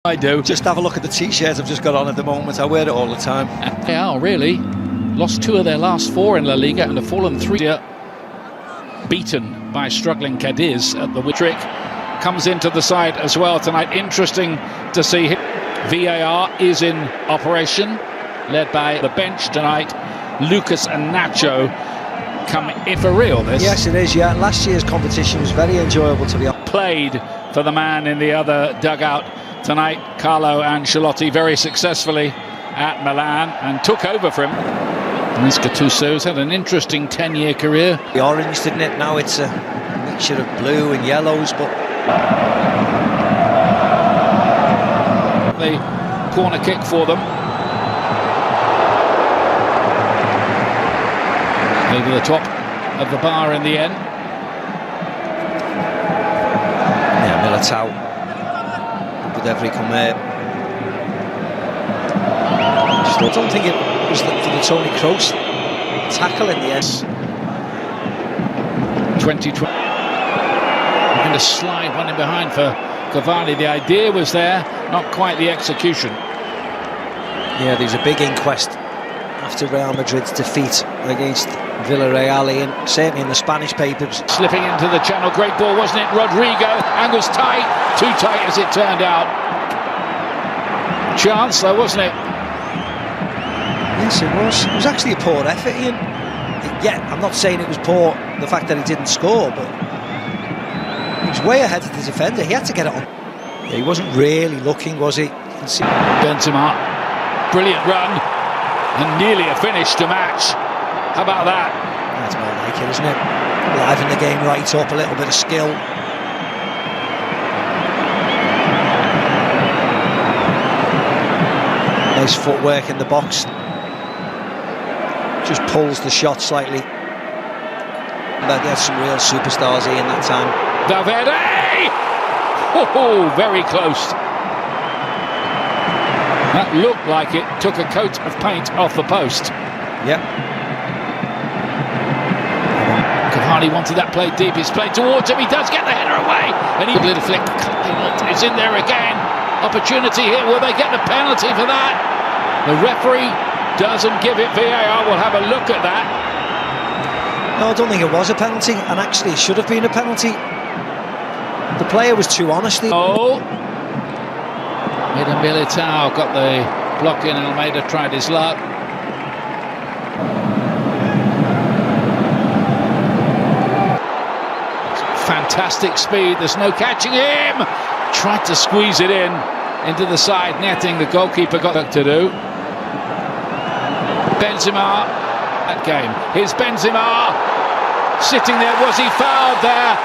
I do. Just have a look at the t-shirt I've just got on at the moment. I wear it all the time. They are really. Lost 2 of their last 4 in La Liga and have fallen 3. Beaten by struggling Cadiz at the trick. Comes into the side as well tonight. Interesting to see him. VAR is in operation, led by the bench tonight. Lucas and Nacho come in for real this. Yes, it is, yeah. Last year's competition was very enjoyable to be honest. Played for the man in the other dugout tonight, Carlo Ancelotti, very successfully at Milan and took over for him. This Gattuso's had an interesting 10-year career. The orange, didn't it? Now it's a mixture of blue and yellows, but... The corner kick for them. Over the top of the bar in the end. Yeah, Militao with every come here. I don't think it was for the Toni Kroos tackle in the end. 2020. Going to slide one in behind for Cavani. The idea was there, not quite the execution. Yeah, there's a big inquest after Real Madrid's defeat against Villarreal, and certainly in the Spanish papers. Slipping into the channel, great ball, wasn't it? Rodrigo, and was tight, too tight as it turned out. Chance though, wasn't it? Yes, it was. It was actually a poor effort, Ian. Yeah, I'm not saying it was poor, the fact that he didn't score, but he was way ahead of the defender. He had to get it on. Yeah, he wasn't really looking, was he? You can see Benzema, brilliant run, and nearly a finish to match. How about that? That's more like it, isn't it? Liven the game right up, a little bit of skill. Nice footwork in the box. Just pulls the shot slightly. But there's some real superstars here in that time. Valverde! Oh, very close. That looked like it took a coat of paint off the post. Yep. Cavani wanted that play deep. It's played towards him. He does get the header away. And he little flick. It's in there again. Opportunity here. Will they get the penalty for that? The referee doesn't give it. VAR will have a look at that. No, I don't think it was a penalty, and actually it should have been a penalty. The player was too honest. Oh, Militao got the block in. Almeida tried his luck. Fantastic speed. There's no catching him. Tried to squeeze it in into the side netting. The goalkeeper got that to do. Benzema, that game. Here's Benzema sitting there. Was he fouled there?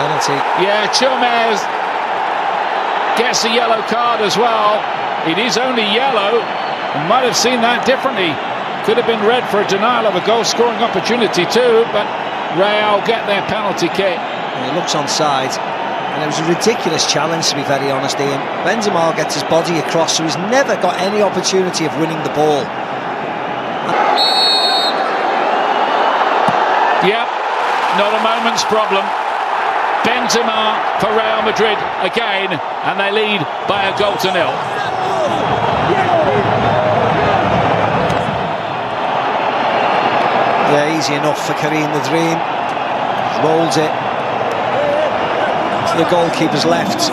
Penalty. Yeah, Chomez gets a yellow card as well. It is only yellow. You might have seen that differently. Could have been red for a denial of a goal-scoring opportunity too, but Real get their penalty kick. And he looks onside, and it was a ridiculous challenge, to be very honest, Ian. Benzema gets his body across, so he's never got any opportunity of winning the ball. Yep, not a moment's problem. Benzema for Real Madrid again, and they lead by a 1-0. Yeah, easy enough for Karim the Dream. Rolls it to the goalkeeper's left.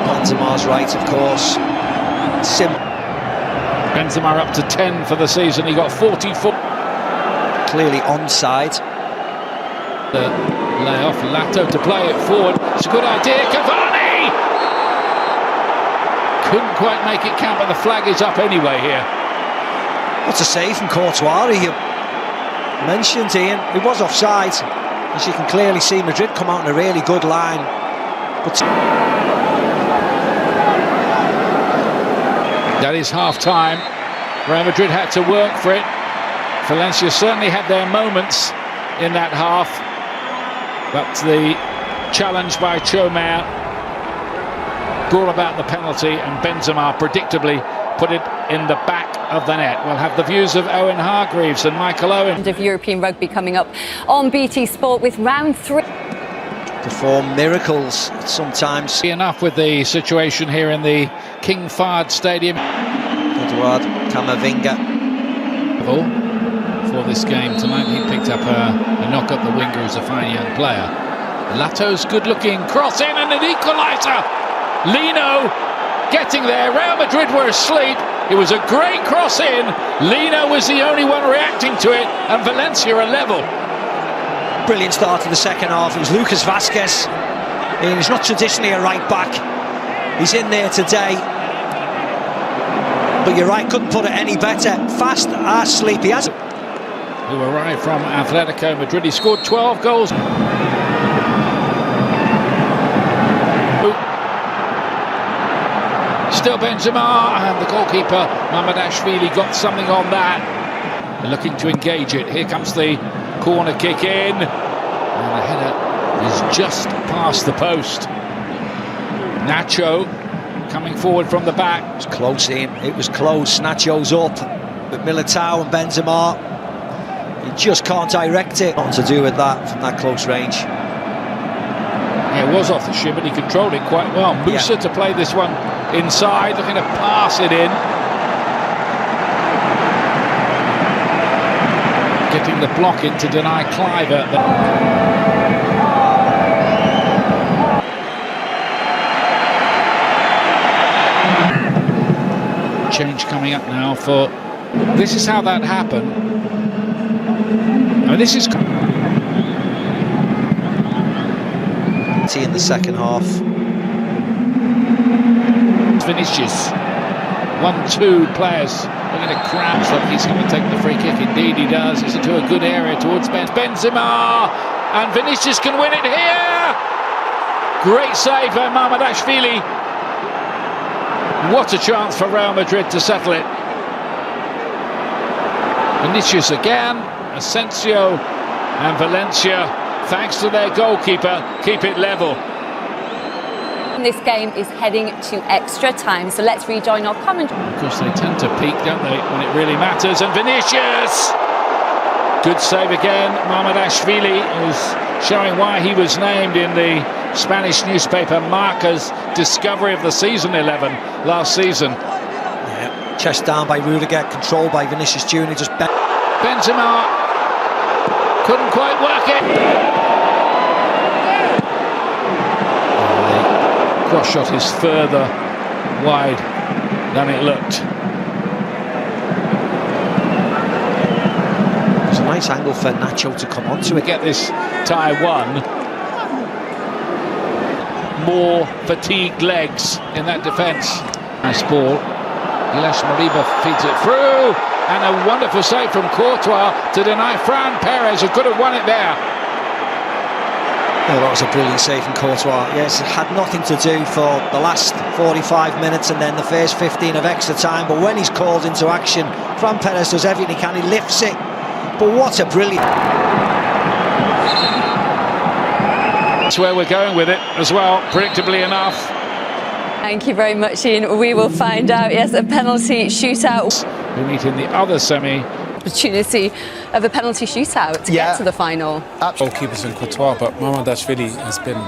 Benzema's right, of course. Benzema up to 10 for the season. He got 44. Clearly onside. Lay off Lato to play it forward. It's a good idea. Cavani! Couldn't quite make it count, but the flag is up anyway here. What's a save from Courtois? You mentioned, Ian, it was offside. As you can clearly see, Madrid come out in a really good line. But that is half-time. Real Madrid had to work for it. Valencia certainly had their moments in that half. But the challenge by Chomez brought about the penalty, and Benzema predictably put it in the back of the net. We'll have the views of Owen Hargreaves and Michael Owen. Of European rugby coming up on BT Sport with round 3. perform miracles sometimes. Enough with the situation here in the King Fahd Stadium. Eduard Camavinga. For this game tonight, he picked up a knock up the winger who's a fine young player. Lato's good looking cross in and an equaliser. Lino getting there. Real Madrid were asleep. It was a great cross in. Lino was the only one reacting to it, and Valencia are level. Brilliant start to the second half. It was Lucas Vazquez. He's not traditionally a right back. He's in there today. But you're right, couldn't put it any better. Fast as sleep. He has. Who arrived from Atletico Madrid. He scored 12 goals. Still Benzema, and the goalkeeper Mamardashvili got something on that. They're looking to engage it. Here comes the corner kick in, and the header is just past the post. Nacho coming forward from the back. It was close in. It was close. Nacho's up, but Militao and Benzema, you just can't direct it. Nothing to do with that from that close range. Yeah, it was off the shin, but he controlled it quite well. Musa to play this one inside, looking to pass it in. Getting the block in to deny Cliver. Change coming up now for... This is how that happened. I mean, this is... In the second half. Finishes. 1-2 players looking to crash. Look, he's going to take the free kick. Indeed he does. It's into a good area towards Benzema, and Vinicius can win it here. Great save by Mamardashvili. What a chance for Real Madrid to settle it. Vinicius again. Asensio and Valencia, thanks to their goalkeeper, keep it level. This game is heading to extra time, so let's rejoin our commentary. Of course, they tend to peak, don't they, when it really matters. And Vinicius! Good save again. Mamardashvili is showing why he was named in the Spanish newspaper Marca's Discovery of the Season 11 last season. Yeah. Chest down by Rudiger, controlled by Vinicius Jr. Just Benzema couldn't quite work it. Cross shot is further wide than it looked. It's a nice angle for Nacho to come onto it. Get this tie won. More fatigued legs in that defence. Nice ball. Ilash Moriba feeds it through, and a wonderful save from Courtois to deny Fran Perez, who could have won it there. Oh, that was a brilliant save from Courtois. Yes, it had nothing to do for the last 45 minutes and then the first 15 of extra time. But when he's called into action, Fran Perez does everything he can. He lifts it. But what a brilliant... That's where we're going with it as well, predictably enough. Thank you very much, Ian. We will find out. Yes, a penalty shootout. We meet in the other semi. Opportunity of a penalty shootout to get to the final. Goalkeepers in Courtois, but Mamardashvili has been,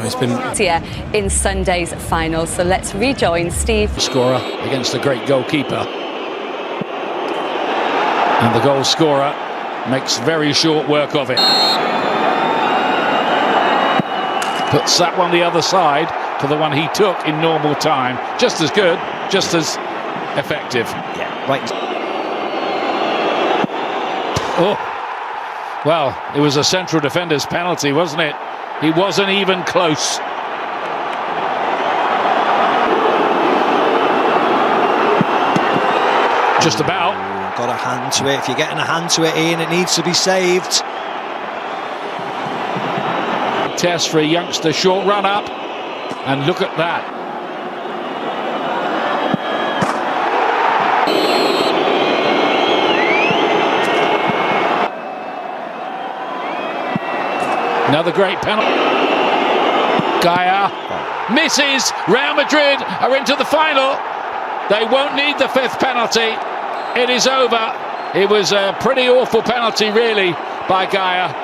he's been here in Sunday's final. So let's rejoin Steve. Scorer against a great goalkeeper, and the goal scorer makes very short work of it. Puts that one the other side to the one he took in normal time. Just as good, just as effective. Yeah, right. Oh, well, it was a central defender's penalty, wasn't it? He wasn't even close. Just about. Got a hand to it. If you're getting a hand to it, Ian, it needs to be saved. Test for a youngster, short run up, and look at that. Another great penalty. Gaia misses. Real Madrid are into the final. They won't need the fifth penalty. It is over. It was a pretty awful penalty, really, by Gaia.